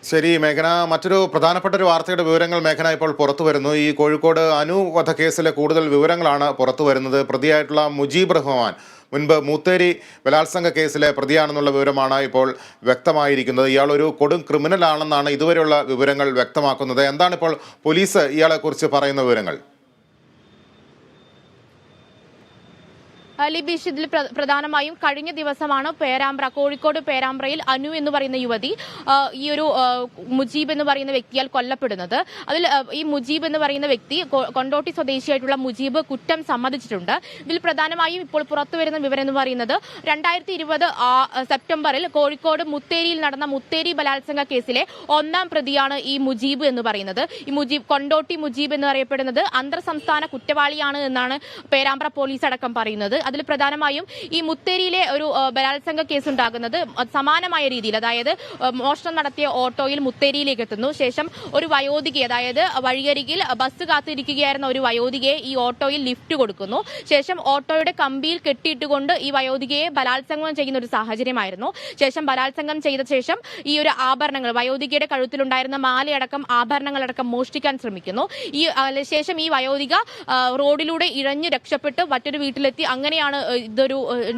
ശരി മേഘന, മറ്റൊരു പ്രധാനപ്പെട്ട ഒരു വാർത്തയുടെ വിവരങ്ങൾ മേഘന ഇപ്പോൾ പുറത്തു വരുന്നു. ഈ കോഴിക്കോട് അനു വധക്കേസിലെ കൂടുതൽ വിവരങ്ങളാണ് പുറത്തു വരുന്നത്. പ്രതിയായിട്ടുള്ള മുജീബ് റഹ്മാൻ മുൻപ് മൂത്തേരി ബലാത്സംഗ കേസിലെ പ്രതിയാണെന്നുള്ള വിവരമാണ് ഇപ്പോൾ വ്യക്തമായിരിക്കുന്നത്. ഇയാൾ ഒരു കൊടും ക്രിമിനൽ ആണെന്നാണ് ഇതുവരെയുള്ള വിവരങ്ങൾ വ്യക്തമാക്കുന്നത്. എന്താണ് ഇപ്പോൾ പോലീസ് ഇയാളെക്കുറിച്ച് പറയുന്ന വിവരങ്ങൾ? ലിബീഷ്, ഇതിൽ പ്രധാനമായും കഴിഞ്ഞ ദിവസമാണ് കോഴിക്കോട് പേരാമ്പ്രയിൽ അനു എന്ന് പറയുന്ന യുവതി ഈ ഒരു മുജീബ് എന്ന് പറയുന്ന വ്യക്തിയാൽ കൊല്ലപ്പെടുന്നത്. അതിൽ ഈ മുജീബ് എന്ന് പറയുന്ന വ്യക്തി കൊണ്ടോട്ടി സ്വദേശിയായിട്ടുള്ള മുജീബ് കുറ്റം സമ്മതിച്ചിട്ടുണ്ട്. ഇതിൽ പ്രധാനമായും ഇപ്പോൾ പുറത്തുവരുന്ന വിവരം എന്ന് പറയുന്നത് 2020 സെപ്റ്റംബറിൽ കോഴിക്കോട് മുത്തേരിയിൽ നടന്ന മുത്തേരി ബലാത്സംഗ കേസിലെ 1ാം പ്രതിയാണ് ഈ മുജീബ് എന്ന് പറയുന്നത്. ഈ കൊണ്ടോട്ടി മുജീബ് എന്ന് അറിയപ്പെടുന്നത് അന്തർ സംസ്ഥാന കുറ്റവാളിയാണ് എന്നാണ് പേരാമ്പ്ര പോലീസ് അടക്കം പറയുന്നത്. അതിൽ പ്രധാനമായും ഈ മുത്തേരിയിലെ ഒരു ബലാത്സംഗ കേസ് ഉണ്ടാകുന്നത് സമാനമായ രീതിയിൽ, അതായത് മോഷണം നടത്തിയ ഓട്ടോയിൽ മുത്തേരിയിലേക്ക് എത്തുന്നു. ശേഷം ഒരു വയോധികയെ, അതായത് വഴിയരികിൽ ബസ് കാത്തിരിക്കുകയായിരുന്ന ഒരു വയോധികയെ ഈ ഓട്ടോയിൽ ലിഫ്റ്റ് കൊടുക്കുന്നു. ശേഷം ഓട്ടോയുടെ കമ്പിയിൽ കെട്ടിയിട്ടുകൊണ്ട് ഈ വയോധികയെ ബലാത്സംഗം ചെയ്യുന്ന ഒരു സാഹചര്യമായിരുന്നു. ശേഷം ബലാത്സംഗം ചെയ്ത ശേഷം ഈ ഒരു ആഭരണങ്ങൾ, വയോധികയുടെ കഴുത്തിലുണ്ടായിരുന്ന മാലയടക്കം ആഭരണങ്ങളടക്കം മോഷ്ടിക്കാൻ ശ്രമിക്കുന്നു. ശേഷം ഈ വയോധിക റോഡിലൂടെ ഇഴഞ്ഞ് രക്ഷപ്പെട്ട് മറ്റൊരു വീട്ടിലെത്തി. അങ്ങനെയാണ്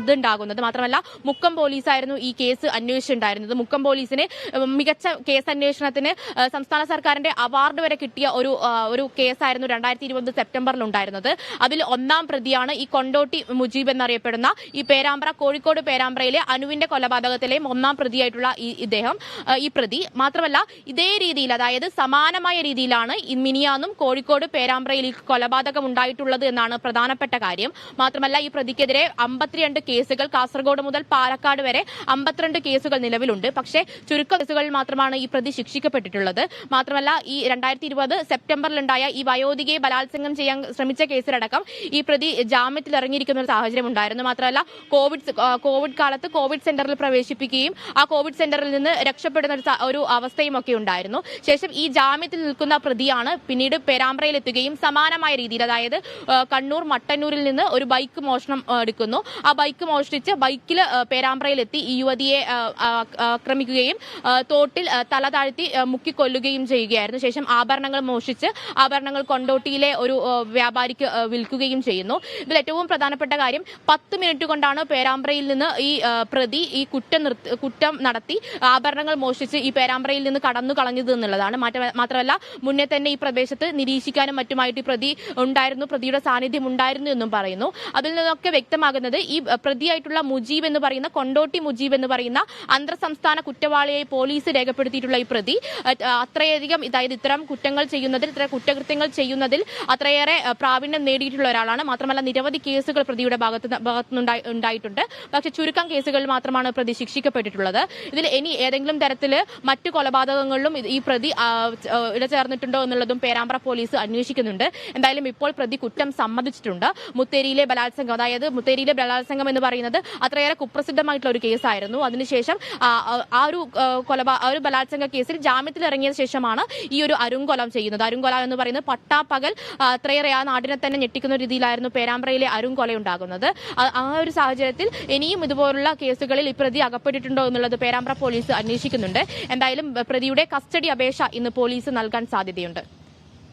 ഇതുണ്ടാകുന്നത്. മാത്രമല്ല മുക്കം പോലീസായിരുന്നു ഈ കേസ് അന്വേഷിച്ചിട്ടുണ്ടായിരുന്നത്. മുക്കം പോലീസിന് മികച്ച കേസ് അന്വേഷണത്തിന് സംസ്ഥാന സർക്കാരിന്റെ അവാർഡ് വരെ കിട്ടിയ ഒരു കേസായിരുന്നു 2020 സെപ്റ്റംബറിൽ ഉണ്ടായിരുന്നത്. അതിൽ 1ാം പ്രതിയാണ് ഈ കൊണ്ടോട്ടി മുജീബ് എന്നറിയപ്പെടുന്ന ഈ കോഴിക്കോട് പേരാമ്പ്രയിലെ അനുവിന്റെ കൊലപാതകത്തിലെ 1ാം പ്രതിയായിട്ടുള്ള ഈ പ്രതി. മാത്രമല്ല ഇതേ രീതിയിൽ, അതായത് സമാനമായ രീതിയിലാണ് മിനിയാന്നും കോഴിക്കോട് പേരാമ്പ്രയിൽ കൊലപാതകം ഉണ്ടായിട്ടുള്ളത് എന്നാണ് പ്രധാനപ്പെട്ട കാര്യം. മാത്രമല്ല ഈ പ്രതിക്കെതിരെ 52 കേസുകൾ, കാസർഗോഡ് മുതൽ പാലക്കാട് വരെ 52 കേസുകൾ നിലവിലുണ്ട്. പക്ഷേ ചുരുക്കം കേസുകളിൽ മാത്രമാണ് ഈ പ്രതി ശിക്ഷിക്കപ്പെട്ടിട്ടുള്ളത്. മാത്രമല്ല ഈ 2020 സെപ്റ്റംബറിലുണ്ടായ ഈ വയോധികയെ ബലാത്സംഗം ചെയ്യാൻ ശ്രമിച്ച കേസിലടക്കം ഈ പ്രതി ജാമ്യത്തിൽ ഇറങ്ങിയിരിക്കുന്ന ഒരു സാഹചര്യം ഉണ്ടായിരുന്നു. മാത്രമല്ല കോവിഡ് കാലത്ത് കോവിഡ് സെന്ററിൽ പ്രവേശിപ്പിക്കുകയും ആ കോവിഡ് സെന്ററിൽ നിന്ന് രക്ഷപ്പെടുന്ന ഒരു അവസ്ഥയും ഒക്കെ ഉണ്ടായിരുന്നു. ശേഷം ഈ ജാമ്യത്തിൽ നിൽക്കുന്ന പ്രതിയാണ് പിന്നീട് പേരാമ്പ്രയിലെത്തുകയും സമാനമായ രീതിയിൽ, അതായത് കണ്ണൂർ മട്ടന്നൂരിൽ നിന്ന് ഒരു ബൈക്ക് മോഷണം എടുക്കുന്നു. ആ ബൈക്ക് മോഷ്ടിച്ച് ബൈക്കിൽ പേരാമ്പ്രയിലെത്തി ഈ യുവതിയെ ആക്രമിക്കുകയും തോട്ടിൽ തല താഴ്ത്തി മുക്കിക്കൊല്ലുകയും ചെയ്യുകയായിരുന്നു. ശേഷം ആഭരണങ്ങൾ മോഷ്ടിച്ച് ആഭരണങ്ങൾ കൊണ്ടോട്ടിയിലെ ഒരു വ്യാപാരിക്ക് വിൽക്കുകയും ചെയ്യുന്നു. ഇതിൽ ഏറ്റവും പ്രധാനപ്പെട്ട കാര്യം 10 മിനിറ്റ് കൊണ്ടാണ് പേരാമ്പ്രയിൽ നിന്ന് ഈ പ്രതി ഈ കുറ്റം നടത്തി ആഭരണങ്ങൾ മോഷ്ടിച്ച് ഈ പേരാമ്പ്രയിൽ നിന്ന് കടന്നു കളഞ്ഞത് എന്നുള്ളതാണ്. മാത്രമല്ല മുന്നേ തന്നെ ഈ പ്രദേശത്ത് നിരീക്ഷിക്കാനും മറ്റുമായിട്ട് ഈ പ്രതി ഉണ്ടായിരുന്നു, പ്രതിയുടെ സാന്നിധ്യം ഉണ്ടായിരുന്നു എന്നും പറയുന്നു. അതിൽ നിന്നൊക്കെ വ്യക്തമാകുന്നത് ഈ പ്രതിയായിട്ടുള്ള മുജീബ് എന്ന് പറയുന്ന കൊണ്ടോട്ടി മുജീബ് എന്ന് പറയുന്ന അന്തർ സംസ്ഥാന കുറ്റവാളിയായി പോലീസ് രേഖപ്പെടുത്തിയിട്ടുള്ള ഈ പ്രതി അത്രയധികം, അതായത് ഇത്തരം കുറ്റങ്ങൾ ചെയ്യുന്നതിൽ, ഇത്തരം കുറ്റകൃത്യങ്ങൾ ചെയ്യുന്നതിൽ അത്രയേറെ പ്രാവീണ്യം നേടിയിട്ടുള്ള ഒരാളാണ്. മാത്രമല്ല നിരവധി കേസുകൾ പ്രതിയുടെ ഭാഗത്തുനിന്നുണ്ടായിട്ടുണ്ട്. പക്ഷെ ചുരുക്കം കേസുകളിൽ മാത്രമാണ് പ്രതി ശിക്ഷിക്കപ്പെട്ടിട്ടുള്ളത്. ഇതിൽ ഇനി ഏതെങ്കിലും തരത്തിൽ മറ്റു കൊലപാതകങ്ങളിലും ഈ പ്രതി ഇടചേർന്നിട്ടുണ്ടോ എന്നുള്ളതും പേരാമ്പ്ര പോലീസ് അന്വേഷിക്കുന്നുണ്ട്. എന്തായാലും ഇപ്പോൾ പ്രതി കുറ്റം സമ്മതിച്ചിട്ടുണ്ട്. മുത്തേരിയിലെ ബലാത്സംഗം എന്ന് പറയുന്നത് അത്രയേറെ കുപ്രസിദ്ധമായിട്ടുള്ള ഒരു കേസായിരുന്നു. അതിനുശേഷം ആ ഒരു ബലാത്സംഗ കേസിൽ ജാമ്യത്തിൽ ഇറങ്ങിയ ശേഷമാണ് ഈ ഒരു അരുംകൊല ചെയ്യുന്നത്. അരുംകൊല എന്ന് പറയുന്നത് പട്ടാപ്പകൽ അത്രയേറെ ആ നാടിനെ തന്നെ ഞെട്ടിക്കുന്ന രീതിയിലായിരുന്നു പേരാമ്പ്രയിലെ അരുംകൊല ഉണ്ടാകുന്നത്. ആ ഒരു സാഹചര്യത്തിൽ ഇനിയും ഇതുപോലുള്ള കേസുകളിൽ ഈ പ്രതി അകപ്പെട്ടിട്ടുണ്ടോ എന്നുള്ളത് പേരാമ്പ്ര പോലീസ് അന്വേഷിക്കുന്നുണ്ട്. എന്തായാലും പ്രതിയുടെ കസ്റ്റഡി അപേക്ഷ ഇന്ന് പോലീസ് നൽകാൻ സാധ്യതയുണ്ട്.